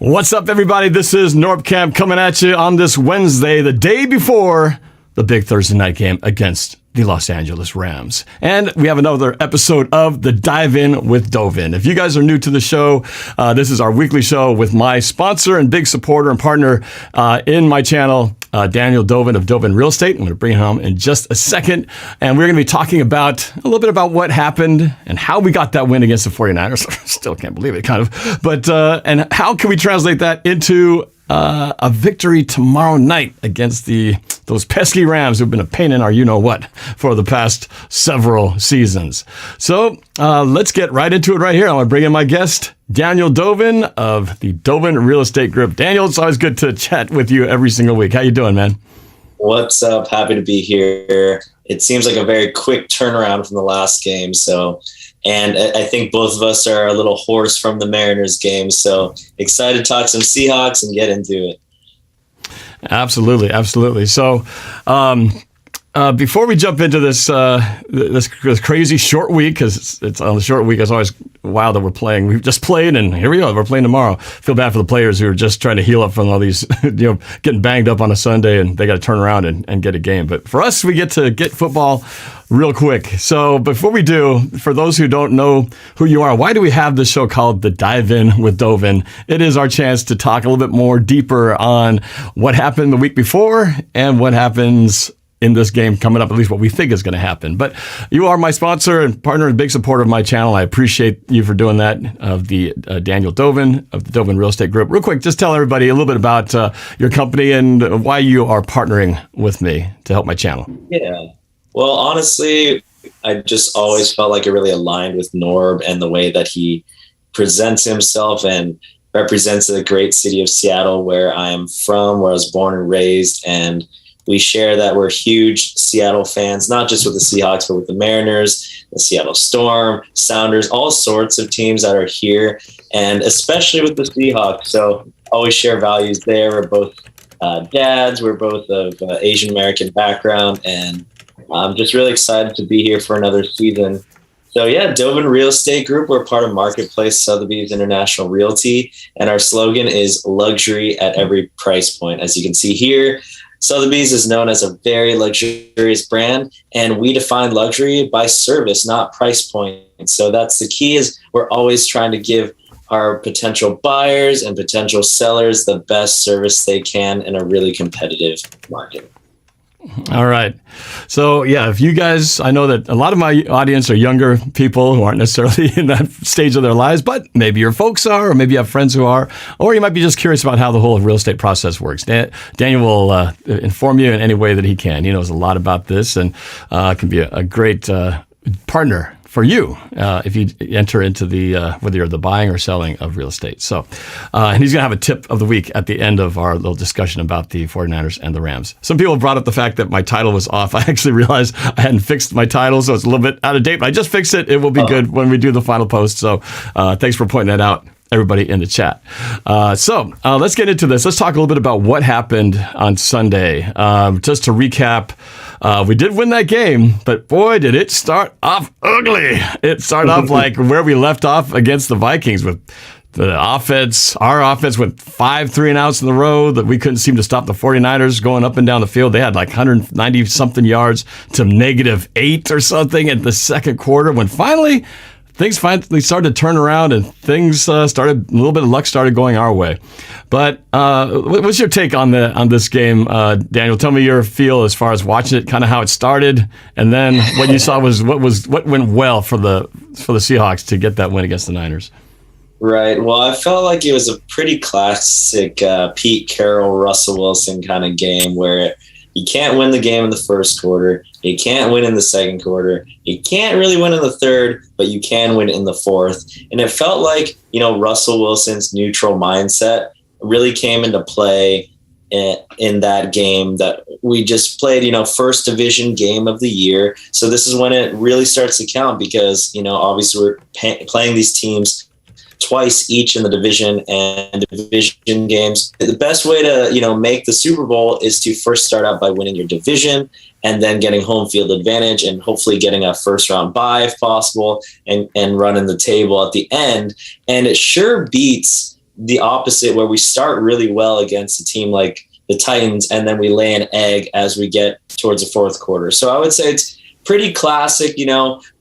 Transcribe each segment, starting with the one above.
What's up, everybody? This is NorbCam coming at you on this Wednesday, the day before the big Thursday night game against the Los Angeles Rams. And we have another episode of the Dive In with Dovin. If you guys are new to the show, this is our weekly show with my sponsor and big supporter and partner in my channel, Daniel Dovinh of Dovin Real Estate. I'm going to bring him home in just a second. And we're going to be talking about a little bit about what happened and how we got that win against the 49ers. Still can't believe it, kind of. But and how can we translate that into a victory tomorrow night against those pesky Rams who've been a pain in our you-know-what for the past several seasons. So let's get right into it right here. I want to bring in my guest, Daniel Dovinh of the Dovin Real Estate Group. Daniel, it's always good to chat with you every single week. How you doing, man? What's up? Happy to be here. It seems like a very quick turnaround from the last game. And I think both of us are a little hoarse from the Mariners game. So excited to talk some Seahawks and get into it. Absolutely. Absolutely. So before we jump into this crazy short week, because it's on the short week, it's always wild that we're playing. We've just played, and here we go. We're playing tomorrow. Feel bad for the players who are just trying to heal up from all these, getting banged up on a Sunday, and they got to turn around and get a game. But for us, we get to get football real quick. So before we do, for those who don't know who you are, why do we have this show called The Dive In with Dovin? It is our chance to talk a little bit more deeper on what happened the week before and what happens in this game coming up, at least what we think is going to happen. But you are my sponsor and partner and big supporter of my channel. I appreciate you for doing that, of the Daniel Dovin of the Dovin Real Estate Group. Real quick, just tell everybody a little bit about your company and why you are partnering with me to help my channel. Yeah. Well, honestly, I just always felt like it really aligned with Norb and the way that he presents himself and represents the great city of Seattle, where I am from, where I was born and raised. And we share that we're huge Seattle fans, not just with the Seahawks, but with the Mariners, the Seattle Storm, Sounders, all sorts of teams that are here, and especially with the Seahawks. So always share values there. We're both dads. We're both of Asian American background, and I'm just really excited to be here for another season. So yeah, Dovin Real Estate Group, we're part of Marketplace Sotheby's International Realty, and our slogan is luxury at every price point. As you can see here, Sotheby's is known as a very luxurious brand, and we define luxury by service, not price point. So that's the key, is we're always trying to give our potential buyers and potential sellers the best service they can in a really competitive market. All right. So, yeah, if you guys, I know that a lot of my audience are younger people who aren't necessarily in that stage of their lives, but maybe your folks are, or maybe you have friends who are, or you might be just curious about how the whole real estate process works. Daniel will inform you in any way that he can. He knows a lot about this and can be a great partner for you if you enter into the whether you're the buying or selling of real estate. So, and he's going to have a tip of the week at the end of our little discussion about the 49ers and the Rams. Some people brought up the fact that my title was off. I actually realized I hadn't fixed my title, so it's a little bit out of date, but I just fixed it. It will be good when we do the final post. So thanks for pointing that out, everybody in the chat. So let's get into this. Let's talk a little bit about what happened on Sunday. Just to recap, we did win that game, but boy, did it start off ugly. It started off like where we left off against the Vikings, with the offense. Our offense went 5 3-and-outs in the row that we couldn't seem to stop the 49ers going up and down the field. They had like 190-something yards to -8 or something in the second quarter, when things finally started to turn around and things a little bit of luck started going our way. But what's your take on this game, Daniel? Tell me your feel as far as watching it, kind of how it started, and then what you saw was what went well for the Seahawks to get that win against the Niners. Right. Well, I felt like it was a pretty classic Pete Carroll, Russell Wilson kind of game, where you can't win the game in the first quarter. You can't win in the second quarter. You can't really win in the third, but you can win in the fourth. And it felt like, Russell Wilson's neutral mindset really came into play in that game that we just played, first division game of the year. So this is when it really starts to count, because, obviously we're playing these teams twice each in the division and division games. The best way to, make the Super Bowl is to first start out by winning your division and then getting home field advantage and hopefully getting a first round bye if possible, and running the table at the end. And it sure beats the opposite, where we start really well against a team like the Titans, and then we lay an egg as we get towards the fourth quarter. So I would say it's pretty classic,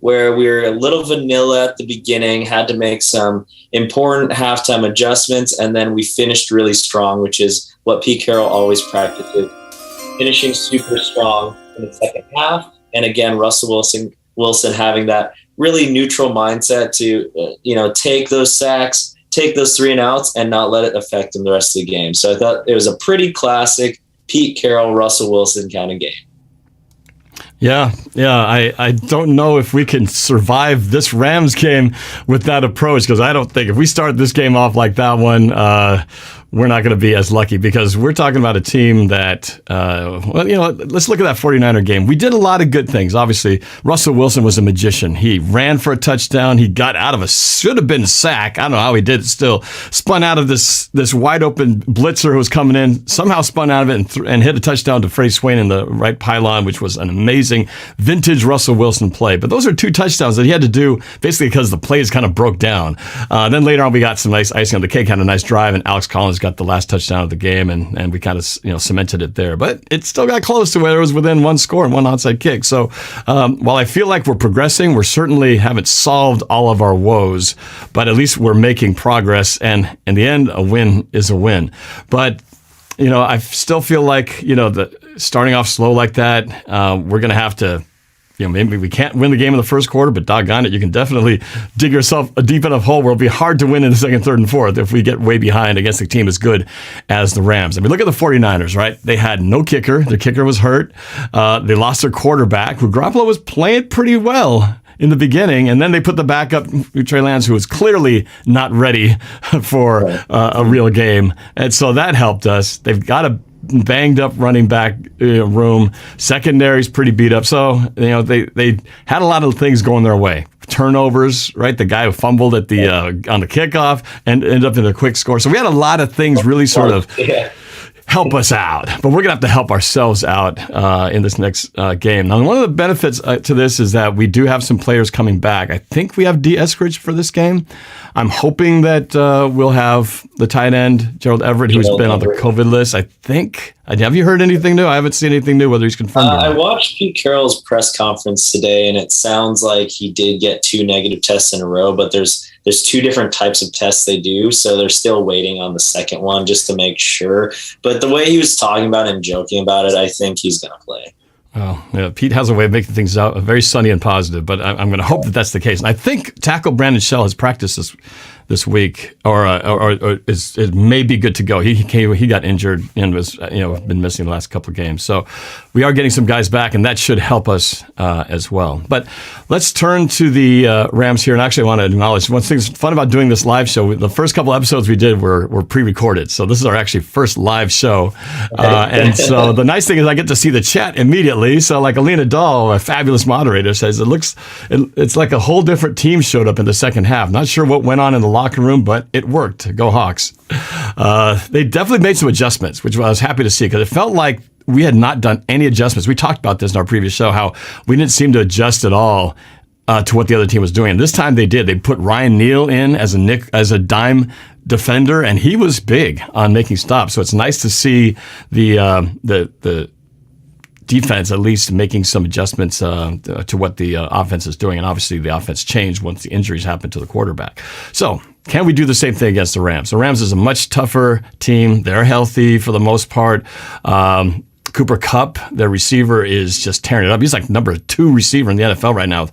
where we were a little vanilla at the beginning, had to make some important halftime adjustments, and then we finished really strong, which is what Pete Carroll always practices, finishing super strong in the second half. And again, Russell Wilson having that really neutral mindset to, take those sacks, take those 3 and outs, and not let it affect him the rest of the game. So I thought it was a pretty classic Pete Carroll, Russell Wilson kind of game. Yeah. I don't know if we can survive this Rams game with that approach, because I don't think if we start this game off like that one, we're not going to be as lucky, because we're talking about a team that, let's look at that 49er game. We did a lot of good things. Obviously, Russell Wilson was a magician. He ran for a touchdown. He got out of should have been sack. I don't know how he did it still. Spun out of this wide open blitzer who was coming in, somehow spun out of it and hit a touchdown to Freddie Swain in the right pylon, which was an amazing vintage Russell Wilson play. But those are 2 touchdowns that he had to do basically because the plays kind of broke down. Then later on, we got some nice icing on the cake, had a nice drive, and Alex Collins got the last touchdown of the game, and we kind of cemented it there. But it still got close to where it was within 1 score and 1 onside kick. So while I feel like we're progressing, we certainly haven't solved all of our woes, but at least we're making progress. And in the end, a win is a win. But I still feel like starting off slow like that, we're going to have to. Maybe we can't win the game in the first quarter, but doggone it, you can definitely dig yourself a deep enough hole where it'll be hard to win in the second, third, and fourth if we get way behind against a team as good as the Rams. I mean, look at the 49ers, right? They had no kicker. Their kicker was hurt. They lost their quarterback, who Garoppolo was playing pretty well in the beginning, and then they put the backup, Trey Lance, who was clearly not ready for a real game. And so that helped us. They've got a banged up running back room. Secondary's pretty beat up. So, they had a lot of things going their way. Turnovers, right? The guy who fumbled at the on the kickoff and ended up in a quick score. So we had a lot of things really sort of help us out. But we're going to have to help ourselves out in this next game. Now, one of the benefits to this is that we do have some players coming back. I think we have D. Eskridge for this game. I'm hoping that we'll have the tight end, Gerald Everett, who's been on the COVID list. I think. Have you heard anything new? I haven't seen anything new, whether he's confirmed or not. I watched Pete Carroll's press conference today, and it sounds like he did get 2 negative tests in a row, but there's 2 different types of tests they do, so they're still waiting on the second one just to make sure. But the way he was talking about it and joking about it, I think he's going to play. Well, yeah, Pete has a way of making things out very sunny and positive, but I'm going to hope that that's the case. And I think tackle Brandon Shell has practiced this week, or it may be good to go. He got injured and was been missing the last couple of games. So we are getting some guys back, and that should help us as well. But let's turn to the Rams here, and actually I want to acknowledge one thing that's fun about doing this live show. The first couple episodes we did were pre-recorded, so this is our actually first live show, and so the nice thing is I get to see the chat immediately. So like Alina Dahl, a fabulous moderator, says it's like a whole different team showed up in the second half. Not sure what went on in the locker room, but it worked. Go Hawks. They definitely made some adjustments, which I was happy to see, because it felt like we had not done any adjustments. We talked about this in our previous show, how we didn't seem to adjust at all to what the other team was doing. And this time they did. They put Ryan Neal in as a dime defender, and he was big on making stops. So it's nice to see the defense at least making some adjustments to what the offense is doing. And obviously the offense changed once the injuries happened to the quarterback. So can we do the same thing against the Rams? The Rams is a much tougher team. They're healthy for the most part. Cooper Kupp, their receiver, is just tearing it up. He's like number 2 receiver in the NFL right now.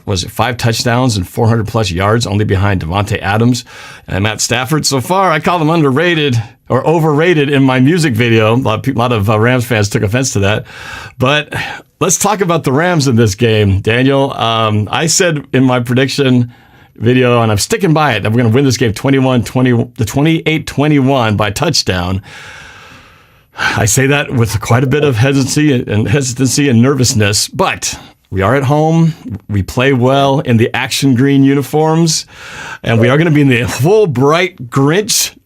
Was it 5 touchdowns and 400 plus yards, only behind Devontae Adams and Matt Stafford so far. I call them underrated or overrated in my music video. A lot of Rams fans took offense to that. But let's talk about the Rams in this game, Daniel. I said in my prediction video, and I'm sticking by it, that we're going to win this game 28-21 by touchdown. I say that with quite a bit of hesitancy and nervousness, but we are at home. We play well in the action green uniforms, and we are going to be in the full bright Grinch,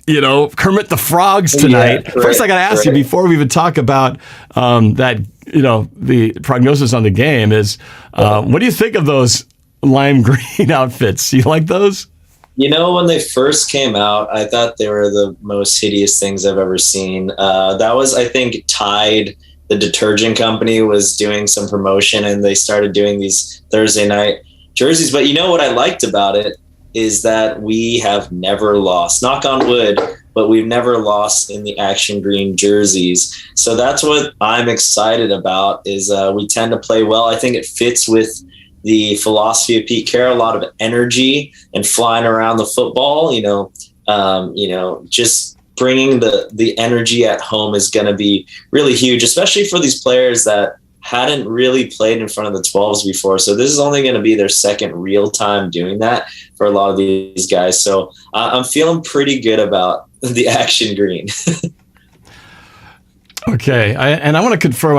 Kermit the Frogs tonight. Yeah, First, I got to ask you before we even talk about that, the prognosis on the game is, what do you think of those lime green outfits? You like those? When they first came out, I thought they were the most hideous things I've ever seen. That was, I think, Tide, the detergent company, was doing some promotion, and they started doing these Thursday night jerseys. But what I liked about it is that we have never lost, knock on wood, but we've never lost in the action green jerseys. So that's what I'm excited about, is we tend to play well. I think it fits with the philosophy of Pete Carroll, a lot of energy and flying around the football. Just bringing the energy at home is going to be really huge, especially for these players that hadn't really played in front of the 12s before. So this is only going to be their second real time doing that for a lot of these guys. So I'm feeling pretty good about the action green. Okay. I want to confirm,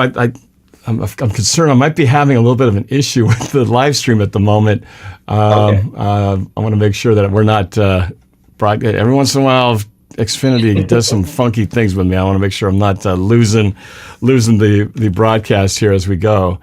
I'm concerned I might be having a little bit of an issue with the live stream at the moment. Okay. I want to make sure that we're not every once in a while Xfinity does some funky things with me. I want to make sure I'm not losing the broadcast here as we go.